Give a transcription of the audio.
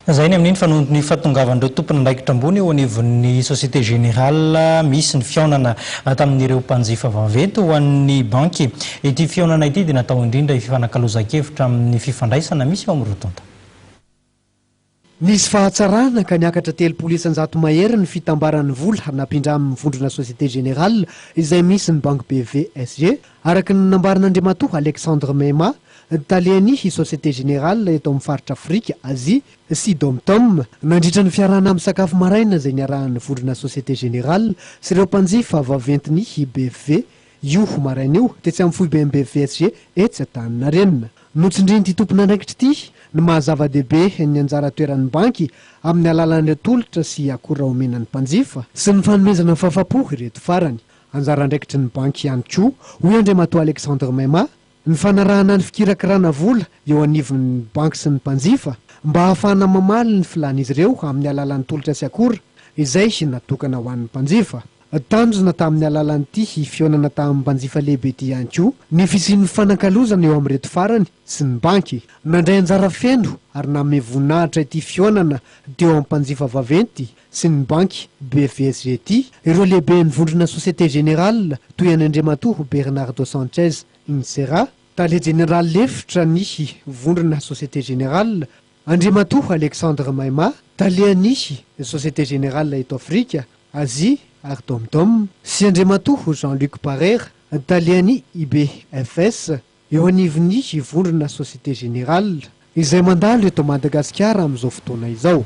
Zay ny amin'iny fanondro fahatongavan'ireo tompony andraikitra ambony eo anivon'ny Société Générale misy ny fiaonana tamin'ireo mpanjifa vaventy ho an'ny banky. Ity fiaonana ity dia natao indrindra hifanankalozan-kevitra amin'ny fifandraisana misy eo amin'ny rotonta. Nisy fahatsarana ka niakatra 300 mahery ny fitambaran'ny vola napindra amin'ny vondrona Société Générale izay misy ny Banque BVSG araka ny nambaran'Andriamatoa Alexandre Mema taliany Société Générale eto amin'ny faritra Afrika, Asie sy Dom-Tom nandritra ny fiarahana amin'ny sakafo maraina izay niarahan'ny vondrona Société Générale sy ireo mpanjifa vaventiny BV io maraina io tetsy amin'ny foibe amin'ny BVSG etsy Antaninarenina. Notsindrin'ity tompona andraikitra ity ny mahazava-dehibe ny anjara toeran'ny banky amin'ny alalan'ireo tolotra sy akora omenan'ny mpanjifa sy ny fanomezana fahafapo ireto farany. Anjara andraikitry ny banky ihany koa hoy Andriamatoa Alexandre Mema ny fanarahana ny fikirakirana vola eo anivon'ny banky sy ny mpanjifa mba ahafahana mamaly ny filan'izy ireo amin'ny alalan'ny tolotra sy akora izay natokana ho an'ny mpanjifa. Tanjona tamin'ny alalan'ity fiaonana tamin'ny mpanjifa lehibe ity ihany koa ny fisian'ny fanankalozana eo amin'ireto farany sy ny banky nandray anjara feno ary nanome voninahitra ity fiaonana teo amin'ny mpanjifa vaventy sy ny banky BVSG ity ireo lehibe ny vondrona Société Générale toy an'i Andriamatoa Bernardo Sanchez Insera, tale général lefitra ny vondrona Société Générale Andriamatoa Alexandre Mema, taleany Société Générale eto Afrika, Asie ary Dom-Tom sy Andriamatoa Jean-Luc Barrère taliany IBFS eo anivon'ny vondrona Société Générale izay mandalo eto Madagasikara amin'izao fotoana izao.